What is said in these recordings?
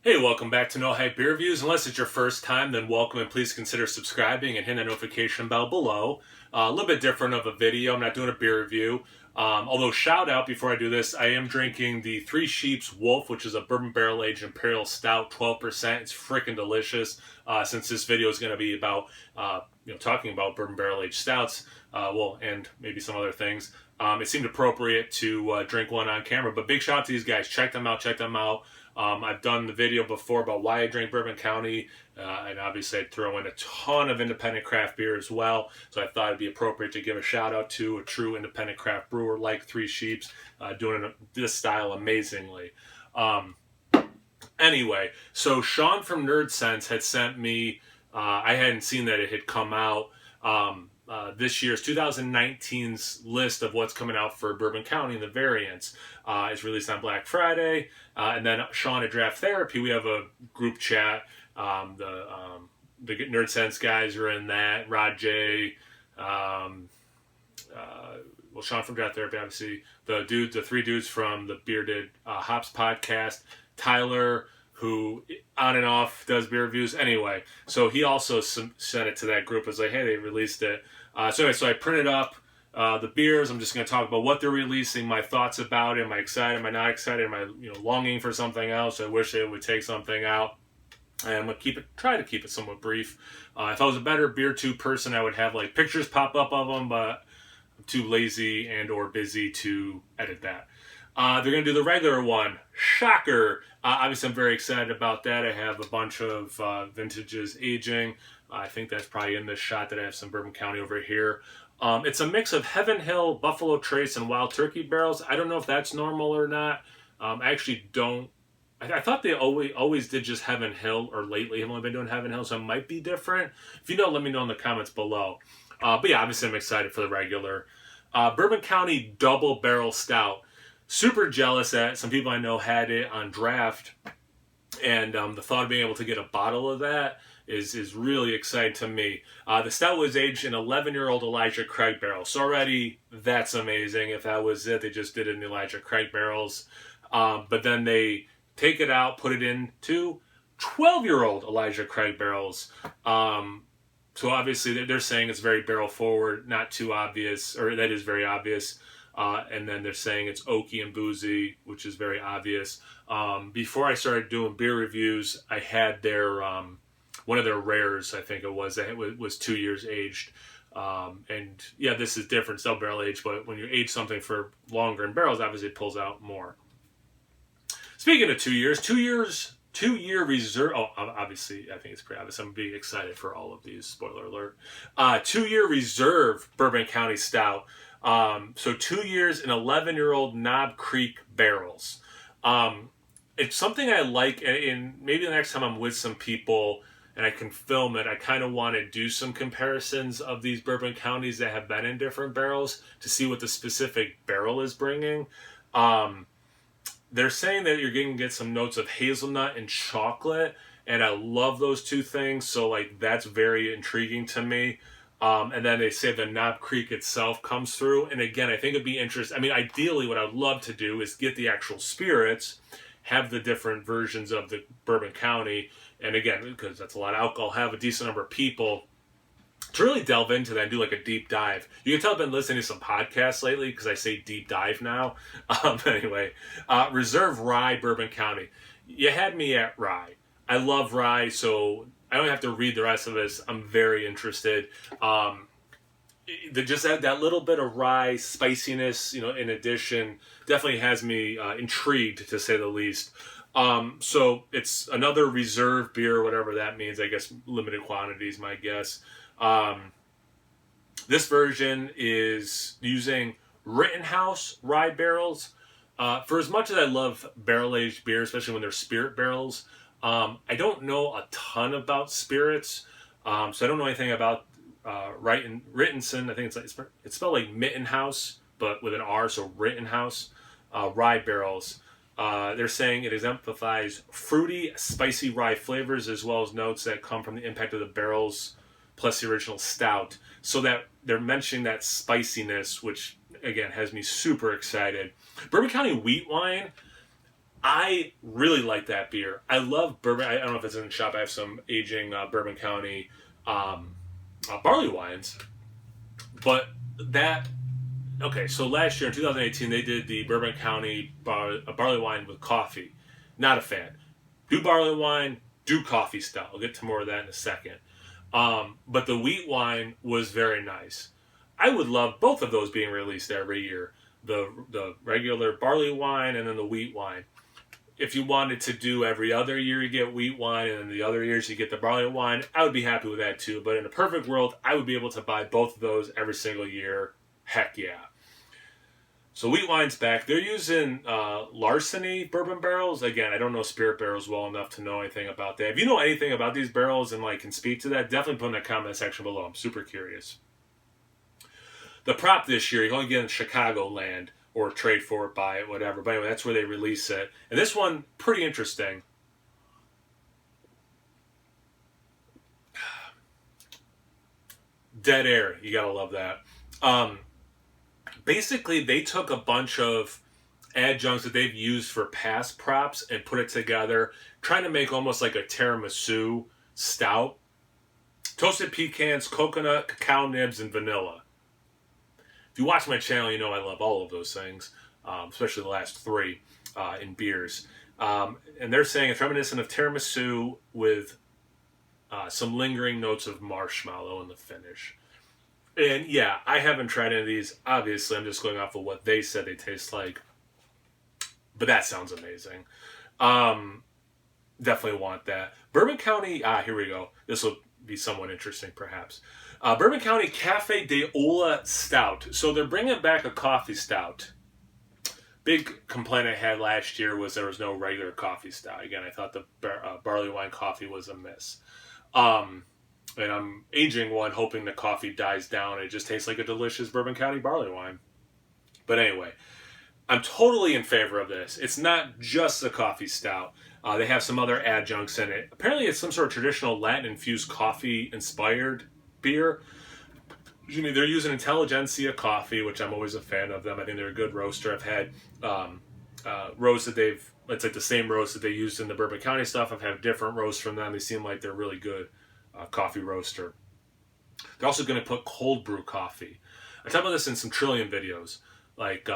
Hey, welcome back to No Hype Beer Reviews. Unless it's your first time, then welcome and please consider subscribing and hit the notification bell below. A little bit different of a video. I'm not doing a beer review. Although, shout out before I do this, I am drinking the Three Sheeps Wolf, which is a bourbon barrel aged imperial stout, 12%. It's freaking delicious. Since this video is going to be about, talking about bourbon barrel aged stouts, and maybe some other things. It seemed appropriate to drink one on camera. But big shout out to these guys. Check them out. Check them out. I've done the video before about why I drink Bourbon County, and obviously I'd throw in a ton of independent craft beer as well. So I thought it'd be appropriate to give a shout out to a true independent craft brewer like Three Sheeps, doing this style amazingly. Anyway, so Sean from Nerd Sense had sent me. I hadn't seen that it had come out. This year's 2019's list of what's coming out for Bourbon County and the variants is released on Black Friday. And then Sean at Draft Therapy, we have a group chat. The Nerd Sense guys are in that. Rod J. Sean from Draft Therapy, obviously. The three dudes from the Bearded Hops podcast. Tyler, who on and off does beer reviews. Anyway, so he also sent it to that group. It was like, hey, they released it. So I printed up the beers. I'm just going to talk about what they're releasing, my thoughts about it. Am I excited? Am I not excited? Am I longing for something else? I wish they would take something out. And I'm going to try to keep it somewhat brief. If I was a better beer tube person, I would have like pictures pop up of them, but I'm too lazy and or busy to edit that. They're going to do the regular one. Shocker. Obviously, I'm very excited about that. I have a bunch of vintages aging. I think that's probably in this shot that I have some Bourbon County over here. It's a mix of Heaven Hill, Buffalo Trace, and Wild Turkey barrels. I don't know if that's normal or not. I actually don't. I thought they always did just Heaven Hill, or lately have only been doing Heaven Hill, so it might be different. If you know, let me know in the comments below. But yeah, obviously I'm excited for the regular. Bourbon County Double Barrel Stout. Super jealous that some people I know had it on draft, and the thought of being able to get a bottle of that is really exciting to me. The stout was aged in 11-year-old Elijah Craig barrels. So already that's amazing. If that was it, they just did it in the Elijah Craig barrels. But then they take it out, put it into 12-year-old Elijah Craig barrels. So obviously they're saying it's very barrel forward, not too obvious, or that is very obvious. And then they're saying it's oaky and boozy, which is very obvious. Before I started doing beer reviews, I had their one of their rares, I think it was 2 years aged. And yeah, this is different, still barrel aged, but when you age something for longer in barrels, obviously it pulls out more. Speaking of 2 years, 2-year reserve. Oh, obviously, I think it's pretty obvious. I'm being excited for all of these. Spoiler alert. 2-year reserve Bourbon County Stout. So 2 years in 11-year-old Knob Creek barrels. It's something I like, and maybe the next time I'm with some people and I can film it, I kind of want to do some comparisons of these Bourbon Counties that have been in different barrels to see what the specific barrel is bringing. They're saying that you're going to get some notes of hazelnut and chocolate, and I love those two things, so like that's very intriguing to me. And then they say the Knob Creek itself comes through, and again, I think it'd be interesting. I mean, ideally, what I'd love to do is get the actual spirits, have the different versions of the Bourbon County, and again, because that's a lot of alcohol, have a decent number of people to really delve into that and do like a deep dive. You can tell I've been listening to some podcasts lately because I say deep dive now. Anyway, Reserve Rye Bourbon County. You had me at rye. I love rye, so I don't have to read the rest of this. I'm very interested. Just that little bit of rye spiciness, in addition, definitely has me intrigued, to say the least. So it's another reserve beer, whatever that means. I guess limited quantities, my guess. This version is using Rittenhouse rye barrels. For as much as I love barrel-aged beer, especially when they're spirit barrels, I don't know a ton about spirits. So I don't know anything about Rittenson. I think it's spelled like Mittenhouse, but with an R, so Rittenhouse rye barrels. They're saying it exemplifies fruity, spicy rye flavors, as well as notes that come from the impact of the barrels plus the original stout. So that they're mentioning that spiciness, which again has me super excited. Bourbon County wheat wine, I really like that beer. I love bourbon. I don't know if it's in the shop. I have some aging Bourbon County barley wines. But that, okay, so last year in 2018, they did the Bourbon County barley wine with coffee. Not a fan. Do barley wine, do coffee stout. I'll get to more of that in a second. But the wheat wine was very nice. I would love both of those being released every year. The regular barley wine and then the wheat wine. If you wanted to do every other year, you get wheat wine, and then the other years you get the barley wine, I would be happy with that too. But in a perfect world, I would be able to buy both of those every single year. Heck yeah. So wheat wine's back. They're using larceny bourbon barrels. Again, I don't know spirit barrels well enough to know anything about that. If you know anything about these barrels and like can speak to that, definitely put in the comment section below. I'm super curious. The prop this year, you can only get in Chicagoland or trade for it, buy it, whatever. But anyway, that's where they release it. And this one, pretty interesting. Dead air. You gotta love that. Basically, they took a bunch of adjuncts that they've used for past props and put it together, trying to make almost like a tiramisu stout. Toasted pecans, coconut, cacao nibs, and vanilla. If you watch my channel, you know I love all of those things, especially the last three in beers. And they're saying it's reminiscent of tiramisu with some lingering notes of marshmallow in the finish. And yeah, I haven't tried any of these. Obviously, I'm just going off of what they said they taste like. But that sounds amazing. Definitely want that. Bourbon County, here we go. This will be somewhat interesting, perhaps. Bourbon County Cafe de Olla Stout. So they're bringing back a coffee stout. Big complaint I had last year was there was no regular coffee stout. Again, I thought the barley wine coffee was a miss. And I'm aging one, hoping the coffee dies down. It just tastes like a delicious Bourbon County barley wine. But anyway, I'm totally in favor of this. It's not just a coffee stout. They have some other adjuncts in it. Apparently, it's some sort of traditional Latin-infused coffee-inspired beer. They're using Intelligentsia coffee, which I'm always a fan of them. I think they're a good roaster. I've had roasts that it's like the same roast that they used in the Bourbon County stuff. I've had different roasts from them. They seem like they're really good coffee roaster. They're also going to put cold brew coffee. I talk about this in some Trillium videos, like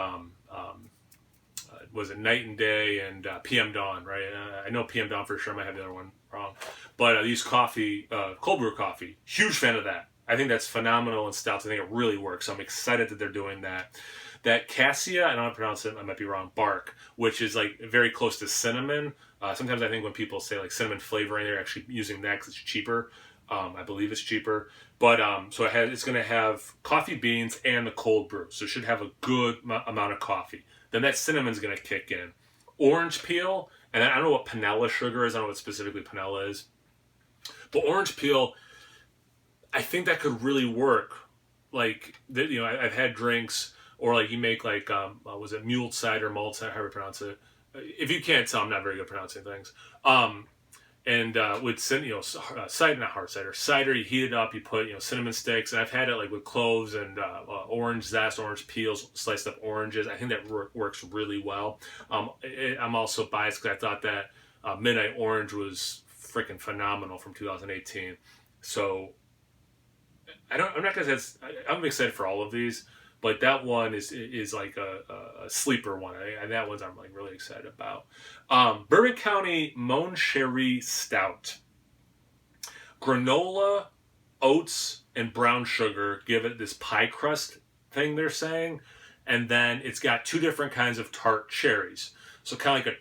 was it Night and Day and PM Dawn, right? I know PM Dawn for sure. I might have the other one wrong, but these coffee, cold brew coffee, huge fan of that. I think that's phenomenal in stouts. I think it really works. So I'm excited that they're doing that. That cassia, I don't know how to pronounce it, I might be wrong, bark, which is like very close to cinnamon. Sometimes I think when people say like cinnamon flavoring, they're actually using that because it's cheaper. I believe it's cheaper. But so it's going to have coffee beans and the cold brew. So it should have a good amount of coffee. Then that cinnamon's going to kick in. Orange peel, and I don't know what panela sugar is. I don't know what specifically panela is. But orange peel, I think that could really work. Like, I've had drinks, or like you make like, was it mule cider, malt cider, however you pronounce it. If you can't tell, I'm not very good at pronouncing things. And with cider, not hard cider, cider, you heat it up, you put cinnamon sticks, and I've had it like with cloves and orange zest, orange peels, sliced up oranges. I think that works really well. I'm also biased because I thought that Midnight Orange was freaking phenomenal from 2018. So I'm excited for all of these, but that one is like a sleeper one. And that one's I'm like really excited about. Bourbon County Mon Cheri Stout. Granola, oats, and brown sugar give it this pie crust thing they're saying. And then it's got two different kinds of tart cherries. So kind of like a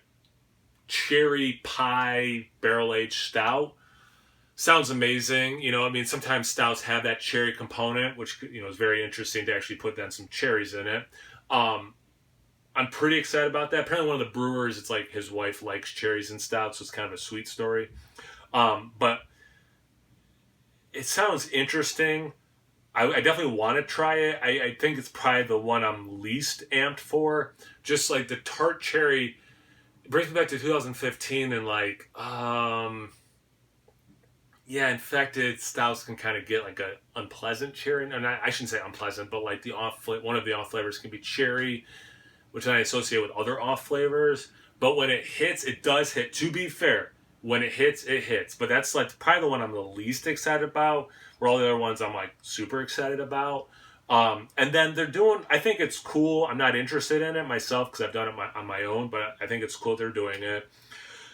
cherry pie barrel-aged stout. Sounds amazing. Sometimes stouts have that cherry component, which, is very interesting to actually put then some cherries in it. I'm pretty excited about that. Apparently one of the brewers, it's like his wife likes cherries in stouts, so it's kind of a sweet story. But it sounds interesting. I definitely want to try it. I think it's probably the one I'm least amped for. Just like the tart cherry, it brings me back to 2015 and like, infected stouts can kind of get like a unpleasant cherry. And I shouldn't say unpleasant, but like one of the off flavors can be cherry, which I associate with other off flavors. But when it hits, it does hit. To be fair, when it hits, it hits. But that's like probably the one I'm the least excited about. Where all the other ones I'm like super excited about. And then they're doing. I think it's cool. I'm not interested in it myself because I've done it on my own. But I think it's cool they're doing it.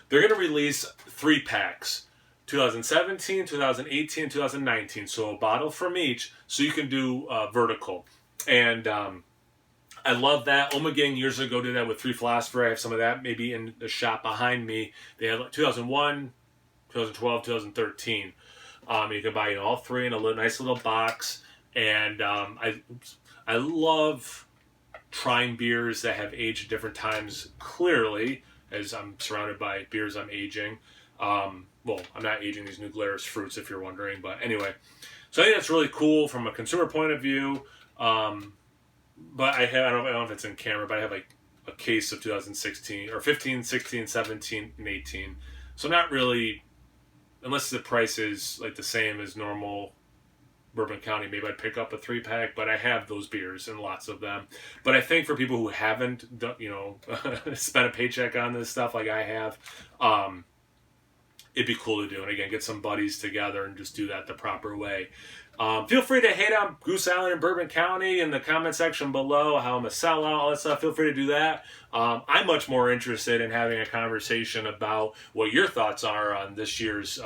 They're going to release 3 packs. 2017, 2018, 2019. So a bottle from each, so you can do vertical. And I love that. Omegang years ago did that with 3 Philosopher. I have some of that maybe in the shop behind me. They had 2001, 2012, 2013. You can buy all 3 in a nice little box. And I love trying beers that have aged at different times, clearly, as I'm surrounded by beers I'm aging. Well, I'm not aging these New Glarus fruits, if you're wondering, but anyway. So I think that's really cool from a consumer point of view. But I don't know if it's in camera, but I have like a case of 2016 or 15, 16, 17, and 18. So not really, unless the price is like the same as normal Bourbon County, maybe I'd pick up a 3-pack, but I have those beers and lots of them. But I think for people who haven't, spent a paycheck on this stuff like I have, it'd be cool to do. And again, get some buddies together and just do that the proper way. Feel free to hate on Goose Island and Bourbon County in the comment section below, how I'm a sellout, all that stuff. Feel free to do that. I'm much more interested in having a conversation about what your thoughts are on this year's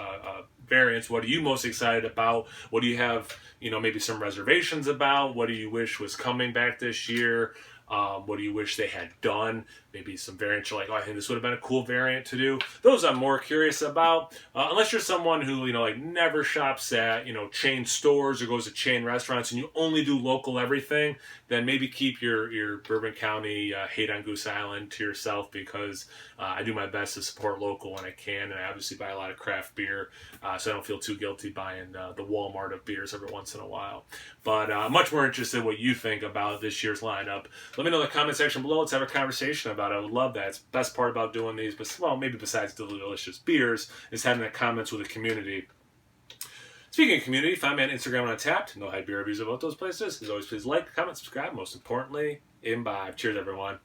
variants. What are you most excited about? What do you have, maybe some reservations about? What do you wish was coming back this year? What do you wish they had done? Maybe some variants you're like, oh, I think this would have been a cool variant to do. Those I'm more curious about. Unless you're someone who, never shops at, chain stores or goes to chain restaurants and you only do local everything, then maybe keep your Bourbon County hate on Goose Island to yourself, because I do my best to support local when I can, and I obviously buy a lot of craft beer, so I don't feel too guilty buying the Walmart of beers every once in a while. But I'm much more interested in what you think about this year's lineup. Let me know in the comment section below. Let's have a conversation about it. I would love that. It's the best part about doing these, but maybe besides the delicious beers, is having the comments with the community. Speaking of community, find me on Instagram and Untapped. No hide beer reviews about those places. As always, please like, comment, subscribe. Most importantly, imbibe. Cheers, everyone.